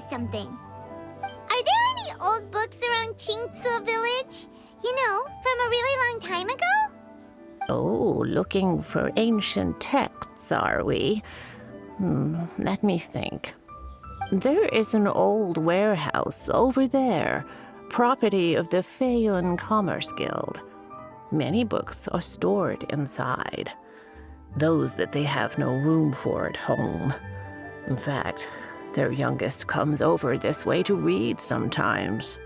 something. Are there any old books around G.I.X village? You know, from a really long time ago? Oh, looking for ancient texts, are we? Let me think. There is an old warehouse over there, property of the Feiyun Commerce Guild. Many books are stored inside, those that they have no room for at home. In fact, their youngest comes over this way to read sometimes.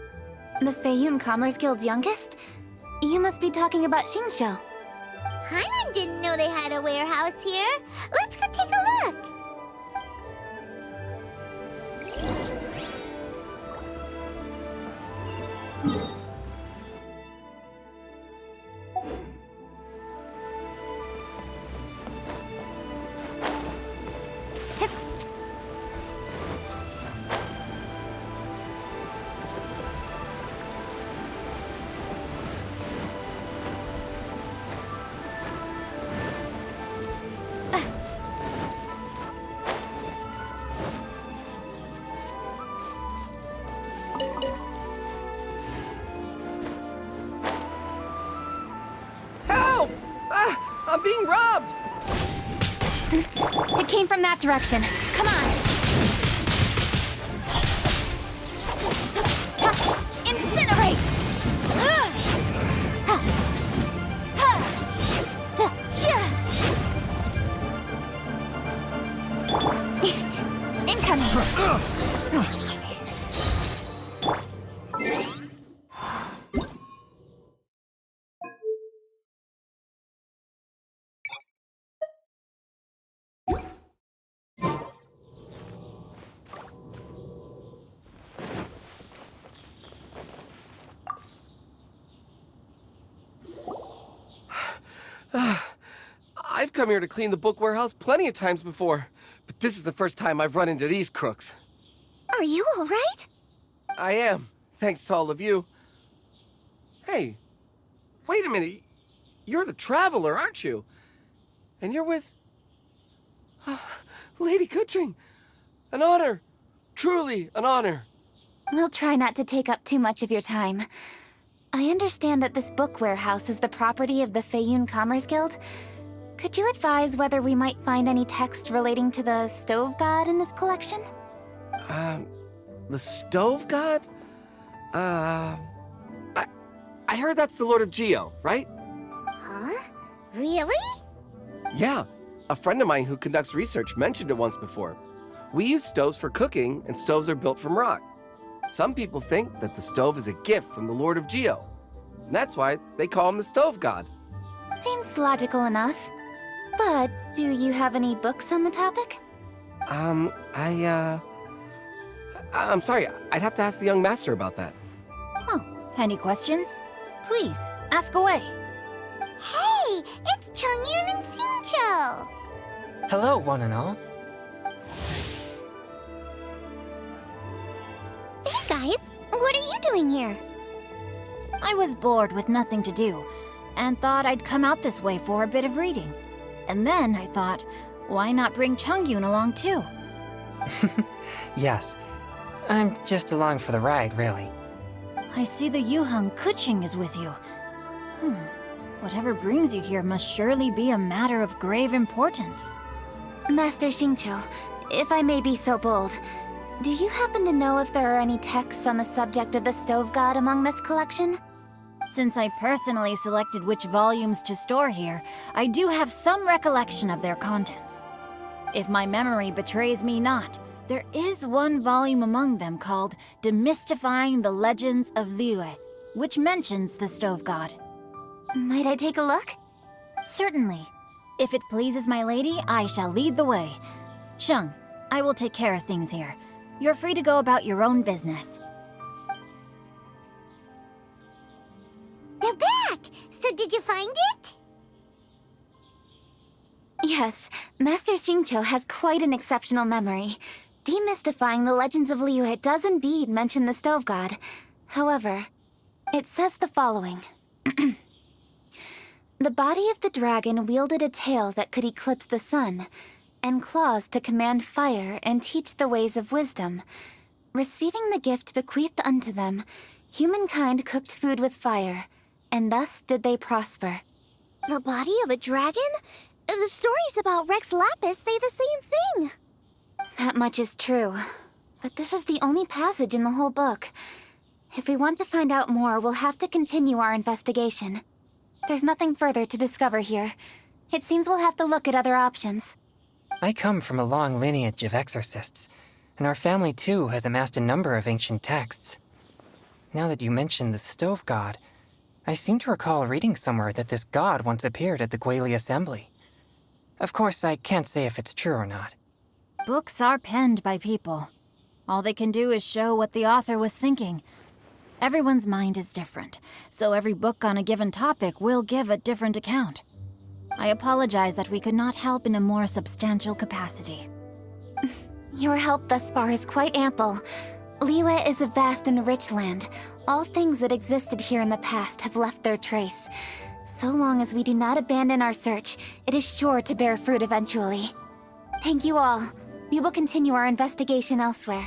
The Feiyun Commerce Guild's youngest? You must be talking about Xingqiu. Paimon didn't know they had a warehouse here. Let's go take a look. I'm being robbed! It came from that direction. Come on! Incinerate! Incoming! I've come here to clean the book warehouse plenty of times before, but this is the first time I've run into these crooks. Are you all right? I am, thanks to all of you. Hey, wait a minute. You're the Traveler, aren't you? And you're with... Lady Kuching. An honor. Truly an honor. We'll try not to take up too much of your time. I understand that this book warehouse is the property of the Feiyun Commerce Guild. Could you advise whether we might find any text relating to the Stove God in this collection? The Stove God? I heard that's the Lord of Geo, right? Huh? Really? Yeah. A friend of mine who conducts research mentioned it once before. We use stoves for cooking, and stoves are built from rock. Some people think that the stove is a gift from the Lord of Geo, and that's why they call him the Stove God. Seems logical enough. But do you have any books on the topic? I'm sorry, I'd have to ask the young master about that. Oh, any questions? Please, ask away. Hey, it's Chongyun and Xingqiu. Hello, one and all. Hey guys, what are you doing here? I was bored with nothing to do, and thought I'd come out this way for a bit of reading. And then I thought, why not bring Chongyun along too? Yes. I'm just along for the ride, really. I see the Yuheng Kuching is with you. Whatever brings you here must surely be a matter of grave importance. Master Xingqiu, if I may be so bold, do you happen to know if there are any texts on the subject of the Stove God among this collection? Since I personally selected which volumes to store here, I do have some recollection of their contents. If my memory betrays me not, there is one volume among them called Demystifying the Legends of Liyue, which mentions the Stove God. Might I take a look? Certainly. If it pleases my lady, I shall lead the way. Sheng, I will take care of things here. You're free to go about your own business. They're back! So did you find it? Yes, Master Xingqiu has quite an exceptional memory. Demystifying the Legends of Liyue does indeed mention the Stove God. However, it says the following. The body of the dragon wielded a tail that could eclipse the sun, and claws to command fire and teach the ways of wisdom. Receiving the gift bequeathed unto them, humankind cooked food with fire, and thus did they prosper. The body of a dragon? The stories about Rex Lapis say the same thing. That much is true. But this is the only passage in the whole book. If we want to find out more, we'll have to continue our investigation. There's nothing further to discover here. It seems we'll have to look at other options. I come from a long lineage of exorcists, and our family too has amassed a number of ancient texts. Now that you mention the stove god, I seem to recall reading somewhere that this god once appeared at the Guili Assembly. Of course, I can't say if it's true or not. Books are penned by people. All they can do is show what the author was thinking. Everyone's mind is different, so every book on a given topic will give a different account. I apologize that we could not help in a more substantial capacity. Your help thus far is quite ample. Liyue is a vast and rich land. All things that existed here in the past have left their trace. So long as we do not abandon our search, it is sure to bear fruit eventually. Thank you all. We will continue our investigation elsewhere.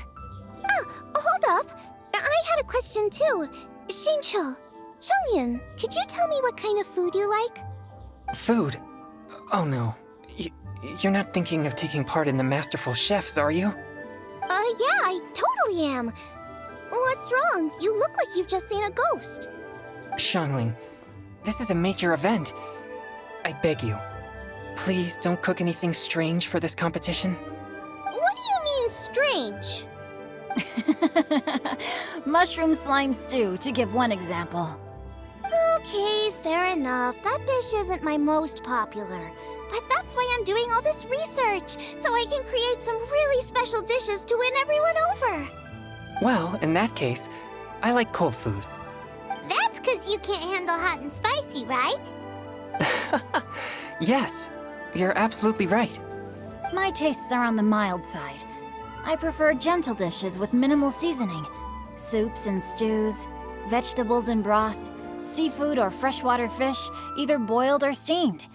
Hold up. I had a question too. Shincho, Chongyun, could you tell me what kind of food you like? Food? Oh no. You're not thinking of taking part in the Masterful Chefs, are you? Yeah, I totally am. What's wrong? You look like you've just seen a ghost. Xiangling, this is a major event. I beg you, please don't cook anything strange for this competition. What do you mean, strange? Mushroom slime stew, to give one example. Okay, fair enough. That dish isn't my most popular. But that's why I'm doing all this research, so I can create some really special dishes to win everyone over. Well, in that case, I like cold food. That's because you can't handle hot and spicy, right? Yes, you're absolutely right. My tastes are on the mild side. I prefer gentle dishes with minimal seasoning. Soups and stews, vegetables and broth, seafood or freshwater fish, either boiled or steamed.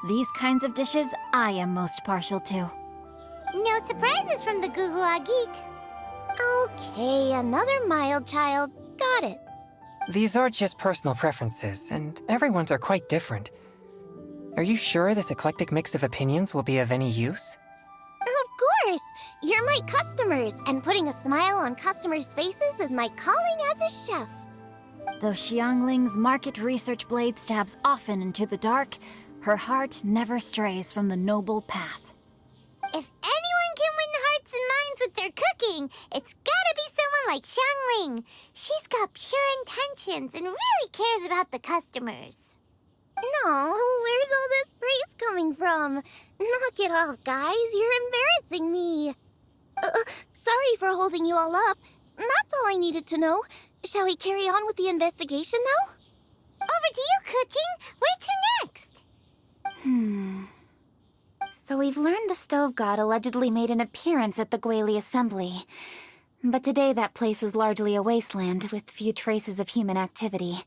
These kinds of dishes I am most partial to. No surprises from the Gugua Geek. Okay, another mild child. Got it. These are just personal preferences, and everyone's are quite different. Are you sure this eclectic mix of opinions will be of any use? Of course! You're my customers, and putting a smile on customers' faces is my calling as a chef. Though Xiangling's market research blade stabs often into the dark, her heart never strays from the noble path. If anyone can win the hearts and minds with their cooking, it's gotta be someone like Xiangling. She's got pure intentions and really cares about the customers. No, where's all this praise coming from? Knock it off, guys. You're embarrassing me. Sorry for holding you all up. That's all I needed to know. Shall we carry on with the investigation now? Over to you, Kuching. Where to next? So we've learned the stove god allegedly made an appearance at the Guili Assembly. But today that place is largely a wasteland with few traces of human activity.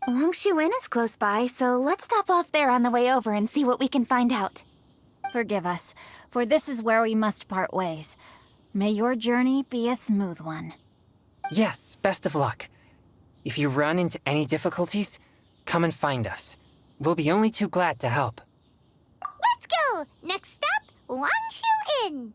Longshuin is close by, so let's stop off there on the way over and see what we can find out. Forgive us, for this is where we must part ways. May your journey be a smooth one. Yes, best of luck. If you run into any difficulties, come and find us. We'll be only too glad to help. Let's go! Next stop, Longshu Inn.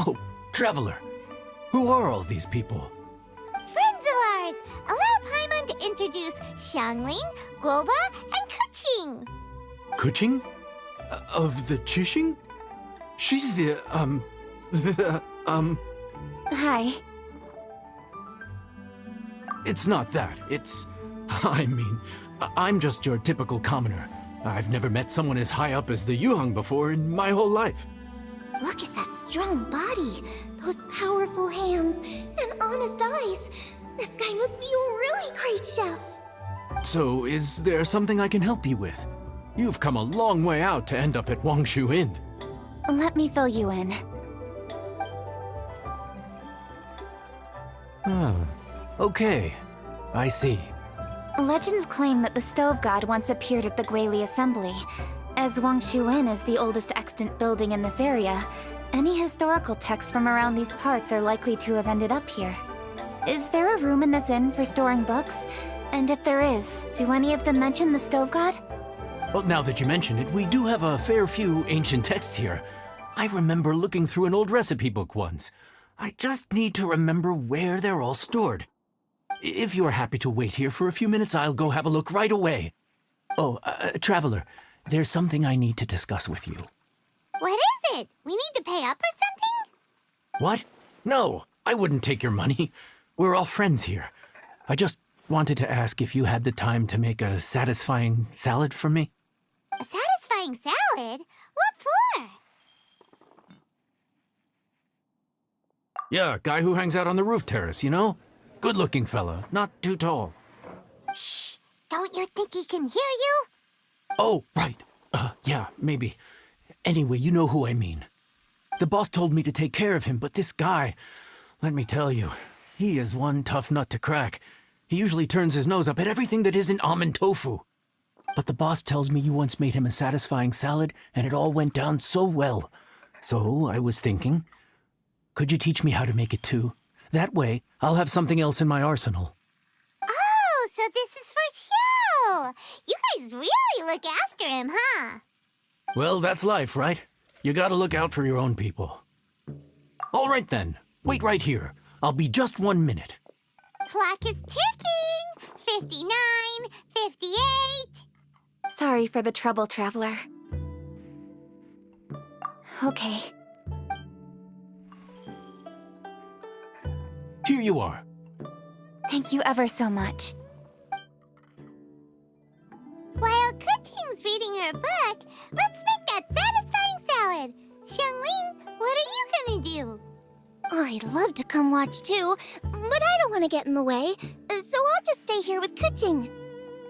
Oh, Traveler. Who are all these people? Friends of ours! Allow Paimon to introduce Xiangling, Guoba, and Kuching. Kuching? Of the Chishing? She's Hi. It's not that. I'm just your typical commoner. I've never met someone as high up as the Yuhang before in my whole life. Look at that strong body, those powerful hands, and honest eyes. This guy must be a really great chef. So, is there something I can help you with? You've come a long way out to end up at Wangshu Inn. Let me fill you in. Oh, okay. I see. Legends claim that the Stove God once appeared at the Guili Assembly. As Wangshu Inn is the oldest extant building in this area, any historical texts from around these parts are likely to have ended up here. Is there a room in this inn for storing books? And if there is, do any of them mention the Stove God? Well, now that you mention it, we do have a fair few ancient texts here. I remember looking through an old recipe book once. I just need to remember where they're all stored. If you are happy to wait here for a few minutes, I'll go have a look right away. Oh, Traveler, there's something I need to discuss with you. What is it? We need to pay up or something? What? No, I wouldn't take your money. We're all friends here. I just wanted to ask if you had the time to make a satisfying salad for me. A satisfying salad? What for? Yeah, guy who hangs out on the roof terrace, you know? Good-looking fella, not too tall. Shh! Don't you think he can hear you? Oh, right. Yeah, maybe. Anyway, you know who I mean. The boss told me to take care of him, but this guy, let me tell you, he is one tough nut to crack. He usually turns his nose up at everything that isn't almond tofu. But the boss tells me you once made him a satisfying salad, and it all went down so well. So I was thinking, could you teach me how to make it too? That way, I'll have something else in my arsenal. Oh, so this is for show! You guys really look after him, huh? Well, that's life, right? You gotta look out for your own people. All right then, wait right here. I'll be just 1 minute. Clock is ticking! 59, 58... Sorry for the trouble, Traveler. Okay. Here you are. Thank you ever so much. While Kuching's reading her book, let's make that satisfying salad. Xiangling, what are you gonna do? I'd love to come watch too, but I don't want to get in the way, so I'll just stay here with Kuching.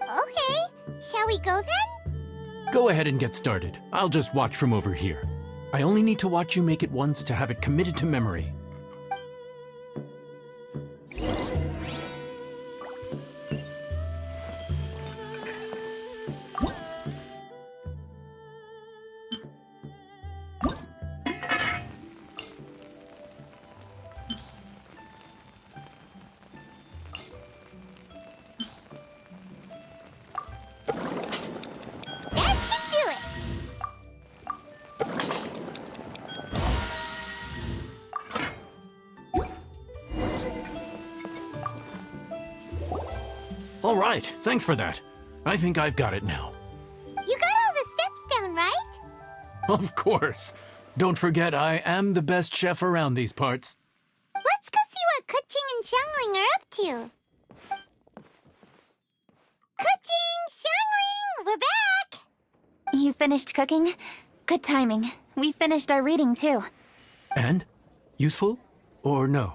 Okay, shall we go then? Go ahead and get started. I'll just watch from over here. I only need to watch you make it once to have it committed to memory. That should do it. All right, thanks for that. I think I've got it now. You got all the steps down, right? Of course. Don't forget, I am the best chef around these parts. Let's go see what Kuching and Xiangling are up to. Kuching, Xiangling, we're back! You finished cooking? Good timing. We finished our reading, too. And? Useful? Or no?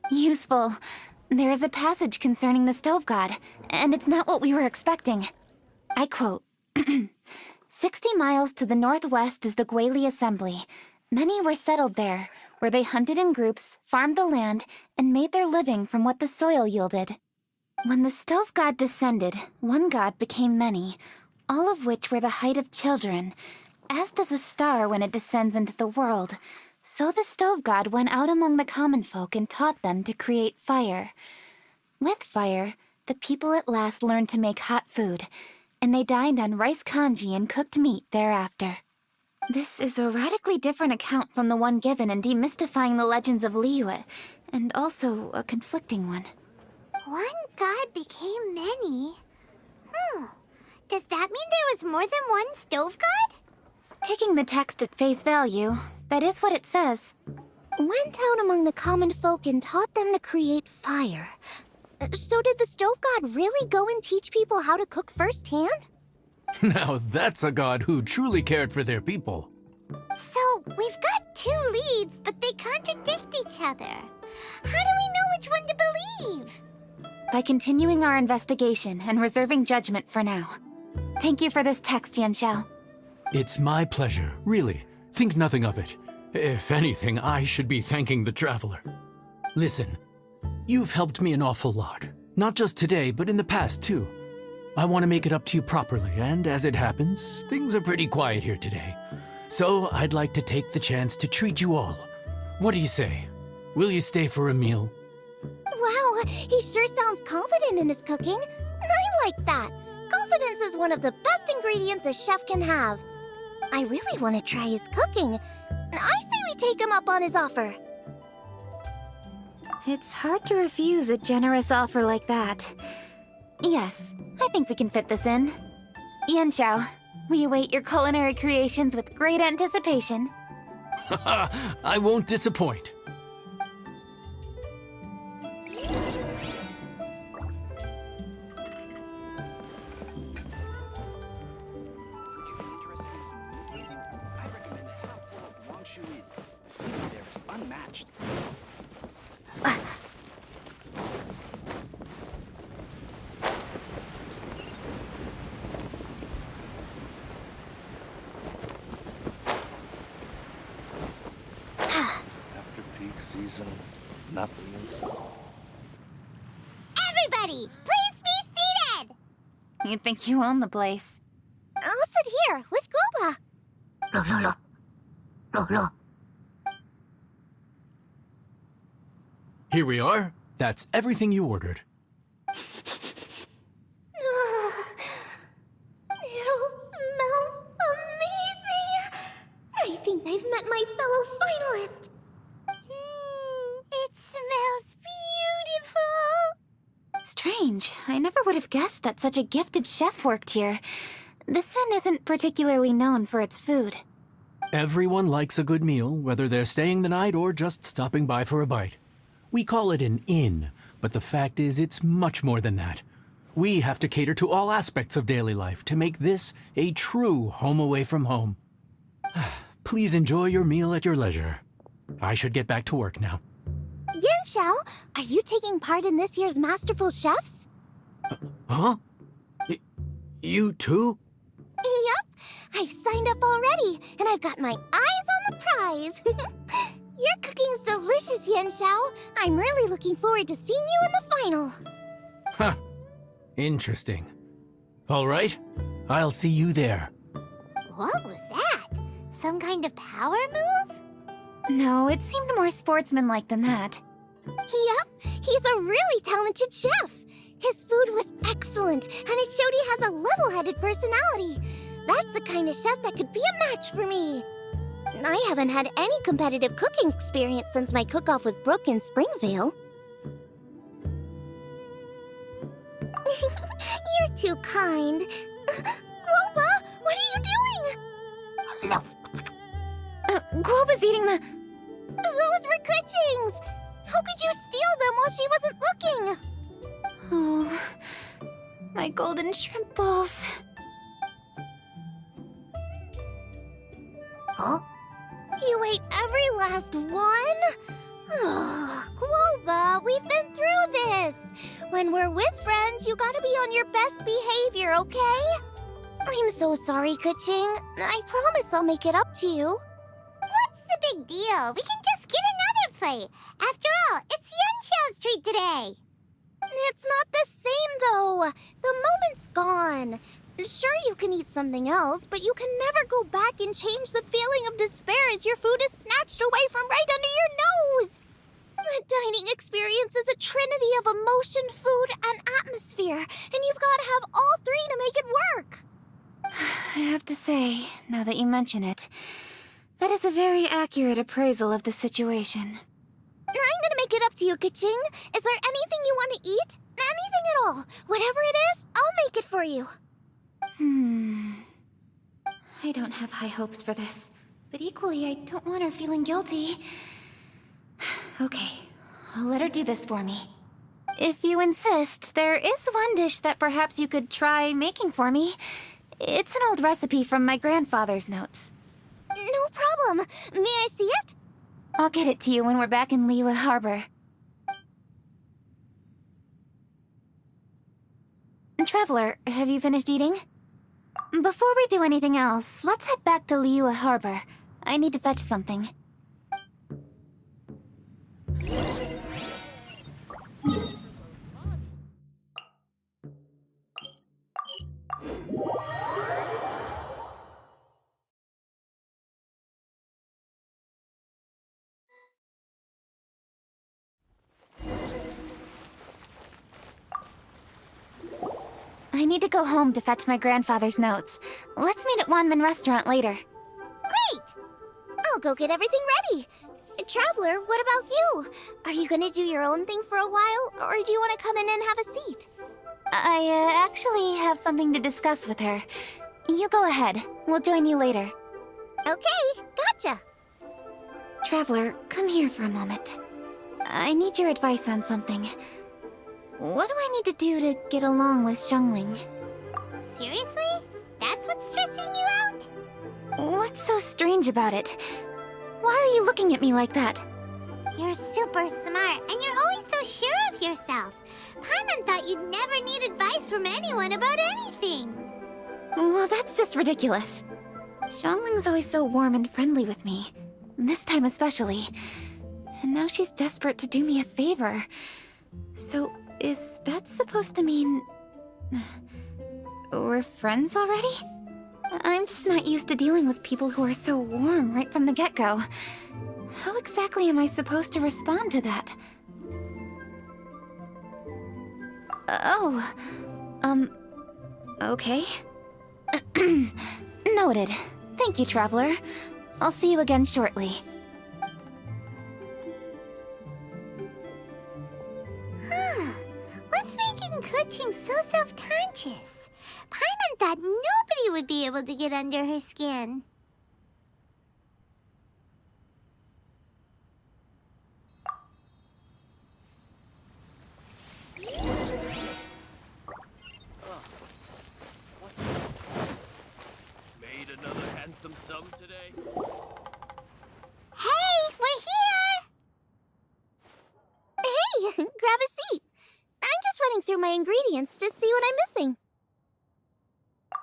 Useful. There is a passage concerning the Stove God, and it's not what we were expecting. I quote, 60 miles to the northwest is the Guili Assembly. Many were settled there, where they hunted in groups, farmed the land, and made their living from what the soil yielded. When the Stove God descended, one god became many, all of which were the height of children. As does a star when it descends into the world, so the Stove God went out among the common folk and taught them to create fire. With fire, the people at last learned to make hot food, and they dined on rice congee and cooked meat thereafter. This is a radically different account from the one given in Demystifying the Legends of Liyue, and also a conflicting one. One god became many. Does that mean there was more than one Stove God? Taking the text at face value, that is what it says. Went out among the common folk and taught them to create fire. So did the Stove God really go and teach people how to cook firsthand? Now that's a god who truly cared for their people. So we've got two leads, but they contradict each other. How do we know which one to believe? By continuing our investigation and reserving judgment for now. Thank you for this text, Yanxiao. It's my pleasure, really. Think nothing of it. If anything, I should be thanking the traveler. Listen, you've helped me an awful lot. Not just today, but in the past, too. I want to make it up to you properly, and as it happens, things are pretty quiet here today. So I'd like to take the chance to treat you all. What do you say? Will you stay for a meal? Wow, he sure sounds confident in his cooking. I like that. Confidence is one of the best ingredients a chef can have. I really want to try his cooking. I say we take him up on his offer. It's hard to refuse a generous offer like that. Yes, I think we can fit this in. Yanxiao, we await your culinary creations with great anticipation. I won't disappoint. The scenery there is unmatched. After peak season, nothing in sight. Everybody, please be seated! You think you own the place. I'll sit here with Guoba. Here we are. That's everything you ordered. It all smells amazing! I think I've met my fellow finalist. It smells beautiful. Strange. I never would have guessed that such a gifted chef worked here. This inn isn't particularly known for its food. Everyone likes a good meal, whether they're staying the night or just stopping by for a bite. We call it an inn, but the fact is it's much more than that. We have to cater to all aspects of daily life to make this a true home away from home. Please enjoy your meal at your leisure. I should get back to work now. Yanxiao, are you taking part in this year's Masterful Chefs? Huh? You too? Yup, I've signed up already, and I've got my eyes on the prize. Your cooking's delicious, Yanxiao. I'm really looking forward to seeing you in the final. Huh. Interesting. All right, I'll see you there. What was that? Some kind of power move? No, it seemed more sportsmanlike than that. Yup, he's a really talented chef. His food was excellent, and it showed he has a level-headed personality. That's the kind of chef that could be a match for me. I haven't had any competitive cooking experience since my cook-off with Brooke in Springvale. You're too kind. Guoba, what are you doing? Guoba's eating the... Those were Kuching's! How could you steal them while she wasn't looking? Oh, my golden shrimp balls. Huh? You ate every last one? Ugh, Guoba, we've been through this. When we're with friends, you gotta be on your best behavior, okay? I'm so sorry, Kuching. I promise I'll make it up to you. What's the big deal? We can just get another plate. After all, it's Yanxiao's treat today. It's not the same, though. The moment's gone. Sure, you can eat something else, but you can never go back and change the feeling of despair as your food is snatched away from right under your nose. A dining experience is a trinity of emotion, food, and atmosphere, and you've got to have all three to make it work. I have to say, now that you mention it, that is a very accurate appraisal of the situation. I'm gonna make it up to you, Kuching. Is there anything you want to eat? Anything at all. Whatever it is, I'll make it for you. I don't have high hopes for this, but equally I don't want her feeling guilty. Okay, I'll let her do this for me. If you insist, there is one dish that perhaps you could try making for me. It's an old recipe from my grandfather's notes. No problem. May I see it? I'll get it to you when we're back in Liyue Harbor. Traveler, have you finished eating? Before we do anything else, let's head back to Liyue Harbor. I need to fetch something. I need to go home to fetch my grandfather's notes. Let's meet at Wanman Restaurant later. Great! I'll go get everything ready. Traveler, what about you? Are you gonna do your own thing for a while, or do you want to come in and have a seat? I actually have something to discuss with her. You go ahead. We'll join you later. Okay, gotcha. Traveler, come here for a moment. I need your advice on something. What do I need to do to get along with Xiangling? Seriously? That's what's stressing you out? What's so strange about it? Why are you looking at me like that? You're super smart, and you're always so sure of yourself. Paimon thought you'd never need advice from anyone about anything. Well, that's just ridiculous. Xiangling's always so warm and friendly with me. This time especially. And now she's desperate to do me a favor. So, is that supposed to mean... we're friends already? I'm just not used to dealing with people who are so warm right from the get-go. How exactly am I supposed to respond to that? Okay. Noted. Thank you, Traveler. I'll see you again shortly. What's making Kuching so self-conscious? Paimon thought nobody would be able to get under her skin. Made another handsome sum today? Hey, we're here! Hey, grab a seat. I'm just running through my ingredients to see what I'm missing.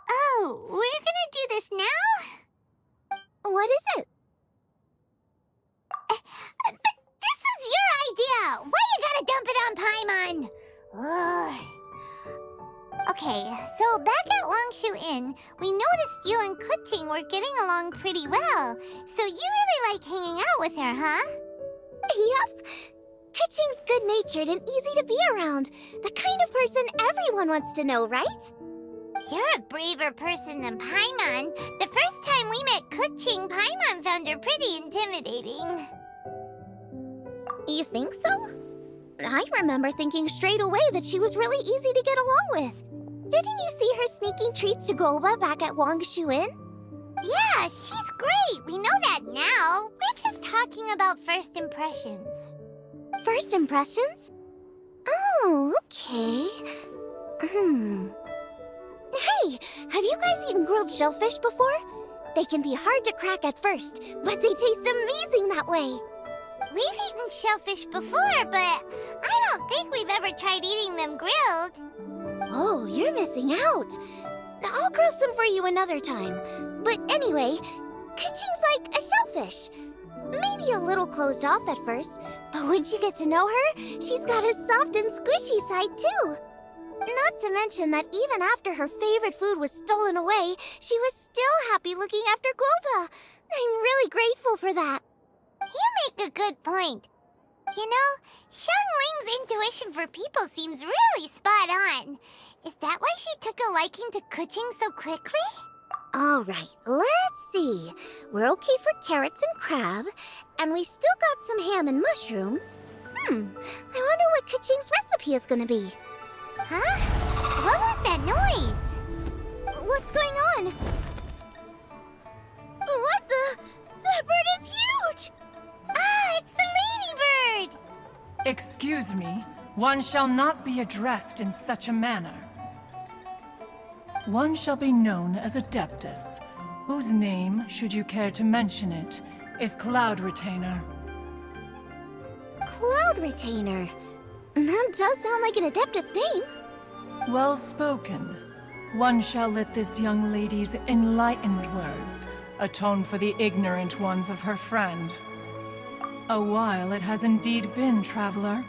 Oh, we're gonna do this now? What is it? But this is your idea! Why you gotta dump it on Paimon? Ugh. Okay, so back at Longshu Inn, we noticed you and Kuching were getting along pretty well. So you really like hanging out with her, huh? Yup. Kuching's good-natured and easy to be around. The kind of person everyone wants to know, right? You're a braver person than Paimon. The first time we met Kuching, Paimon found her pretty intimidating. You think so? I remember thinking straight away that she was really easy to get along with. Didn't you see her sneaking treats to Goba back at Wangshu Inn? Yeah, she's great. We know that now. We're just talking about first impressions. First impressions? Oh, okay. Hey, have you guys eaten grilled shellfish before? They can be hard to crack at first, but they taste amazing that way. We've eaten shellfish before, but I don't think we've ever tried eating them grilled. Oh, you're missing out. I'll grill some for you another time. But anyway, Kuching's like a shellfish. Maybe a little closed off at first, but once you get to know her, she's got a soft and squishy side too. Not to mention that even after her favorite food was stolen away, she was still happy looking after Guoba. I'm really grateful for that. You make a good point. You know, Xiangling's intuition for people seems really spot on. Is that why she took a liking to Kuching so quickly? All right, let's see. We're okay for carrots and crab, and we still got some ham and mushrooms. I wonder what Kuching's recipe is gonna be. Huh? What was that noise? What's going on? What the? That bird is huge! Ah, it's the ladybird! Excuse me, one shall not be addressed in such a manner. One shall be known as Adeptus, whose name, should you care to mention it, is Cloud Retainer. Cloud Retainer. That does sound like an Adeptus name. Well spoken. One shall let this young lady's enlightened words atone for the ignorant ones of her friend. A while it has indeed been, traveler.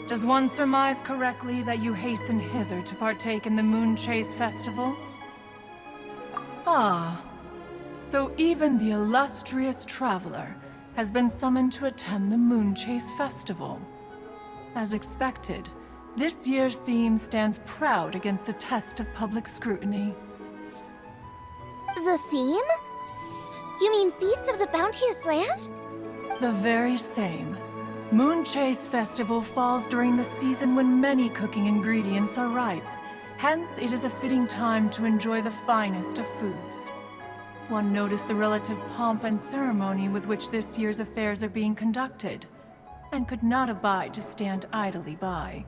Does one surmise correctly that you hasten hither to partake in the Moonchase festival? Ah, so even the illustrious traveler has been summoned to attend the Moonchase festival. As expected, this year's theme stands proud against the test of public scrutiny. The theme? You mean Feast of the Bounteous Land? The very same. Moonchase Festival falls during the season when many cooking ingredients are ripe. Hence, it is a fitting time to enjoy the finest of foods. One noticed the relative pomp and ceremony with which this year's affairs are being conducted, and could not abide to stand idly by.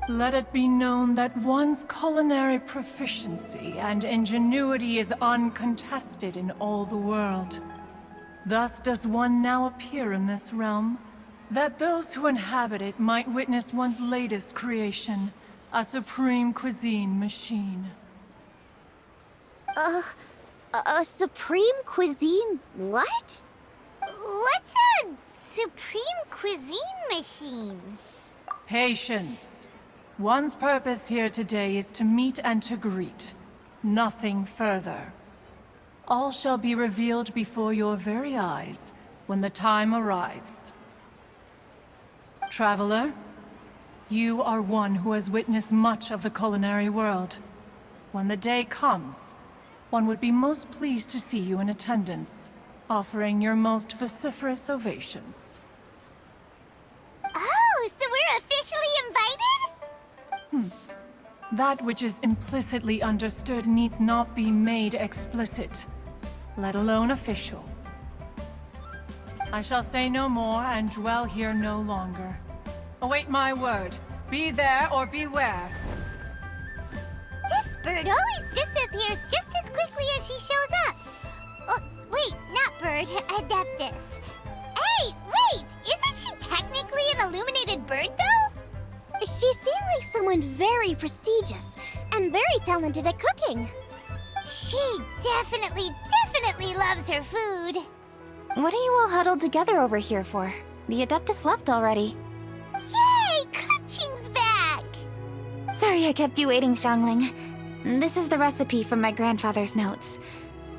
Let it be known that one's culinary proficiency and ingenuity is uncontested in all the world. Thus does one now appear in this realm, that those who inhabit it might witness one's latest creation, a supreme cuisine machine. A supreme cuisine what? What's a supreme cuisine machine? Patience. One's purpose here today is to meet and to greet. Nothing further. All shall be revealed before your very eyes when the time arrives. Traveler, you are one who has witnessed much of the culinary world. When the day comes, one would be most pleased to see you in attendance, offering your most vociferous ovations. Oh, so we're officially invited? That which is implicitly understood needs not be made explicit, let alone official. I shall say no more and dwell here no longer. Await my word. Be there or beware. This bird always disappears just as quickly as she shows up. Oh, wait, not bird, Adeptus. Hey, wait! Isn't she technically an illuminated bird, though? She seemed like someone very prestigious and very talented at cooking. She definitely loves her food. What are you all huddled together over here for? The Adeptus left already. Yay! Kuching's back! Sorry I kept you waiting, Xiangling. This is the recipe from my grandfather's notes.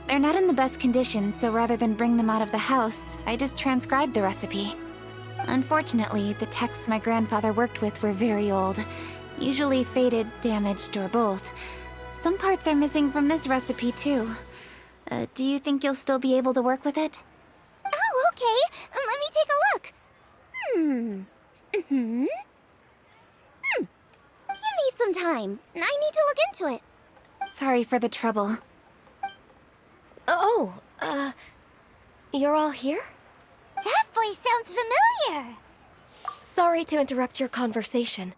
They're not in the best condition, so rather than bring them out of the house, I just transcribed the recipe. Unfortunately, the texts my grandfather worked with were very old. Usually faded, damaged, or both. Some parts are missing from this recipe, too. Do you think you'll still be able to work with it? Oh, okay. Let me take a look. Give me some time. I need to look into it. Sorry for the trouble. Oh, you're all here? That voice sounds familiar. Sorry to interrupt your conversation.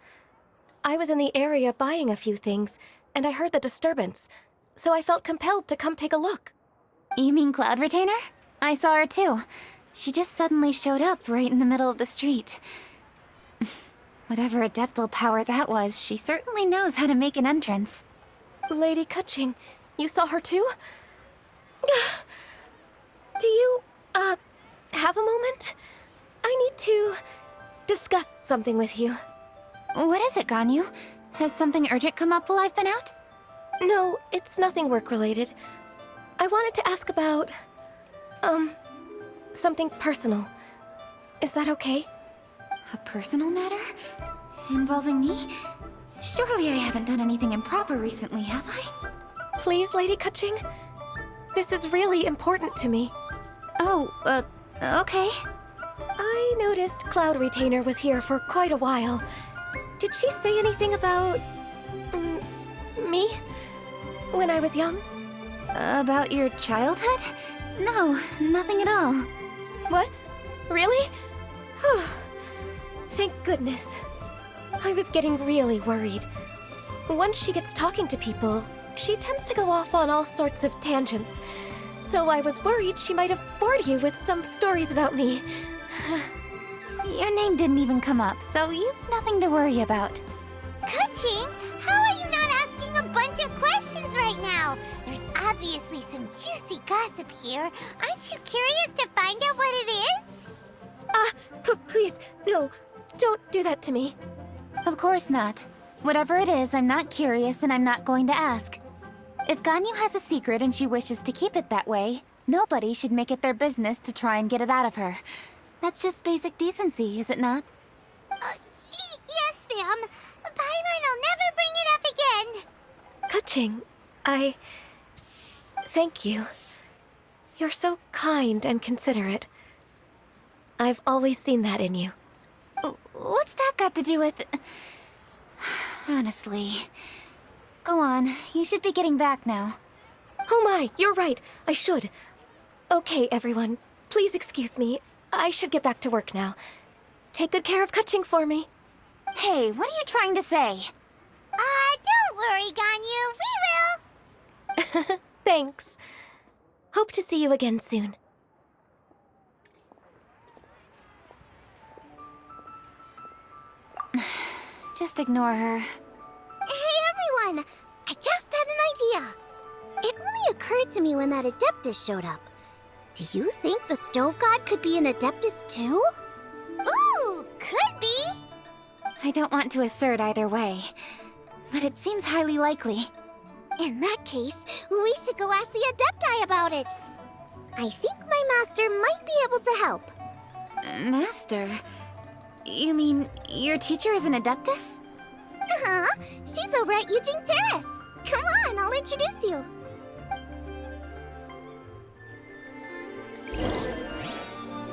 I was in the area buying a few things, and I heard the disturbance, so I felt compelled to come take a look. You mean Cloud Retainer? I saw her too. She just suddenly showed up right in the middle of the street. Whatever adeptal power that was, she certainly knows how to make an entrance. Lady Kuching, you saw her too? Do you, have a moment? I need to discuss something with you. What is it, Ganyu? Has something urgent come up while I've been out? No, it's nothing work-related. I wanted to ask about, something personal. Is that okay? A personal matter? Involving me? Surely I haven't done anything improper recently, have I? Please, Lady Kuching? This is really important to me. Oh, okay. I noticed Cloud Retainer was here for quite a while. Did she say anything about... me? When I was young? About your childhood? No, nothing at all. What? Really? Whew. Thank goodness. I was getting really worried. Once she gets talking to people, she tends to go off on all sorts of tangents. So I was worried she might have bored you with some stories about me. Your name didn't even come up, so you've nothing to worry about. Ka-Ching, how are you not asking a bunch of questions right now? There's obviously some juicy gossip here. Aren't you curious to find out what it is? Please, no, don't do that to me. Of course not. Whatever it is, I'm not curious and I'm not going to ask. If Ganyu has a secret and she wishes to keep it that way, nobody should make it their business to try and get it out of her. That's just basic decency, is it not? Yes, ma'am. Paimon will never bring it up again. Ka-Ching, thank you. You're so kind and considerate. I've always seen that in you. What's that got to do with... Honestly. Go on, you should be getting back now. Oh my, you're right, I should. Okay, everyone, please excuse me. I should get back to work now. Take good care of Ka-Ching for me. Hey, what are you trying to say? Don't worry, Ganyu, we will. Thanks. Hope to see you again soon. Just ignore her. Hey, everyone! I just had an idea. It only occurred to me when that Adeptus showed up. Do you think the Stove God could be an Adeptus too? Ooh, could be! I don't want to assert either way, but it seems highly likely. In that case, we should go ask the Adepti about it. I think my master might be able to help. Master? You mean your teacher is an Adeptus? Uh-huh. She's over at Eugene Terrace. Come on, I'll introduce you.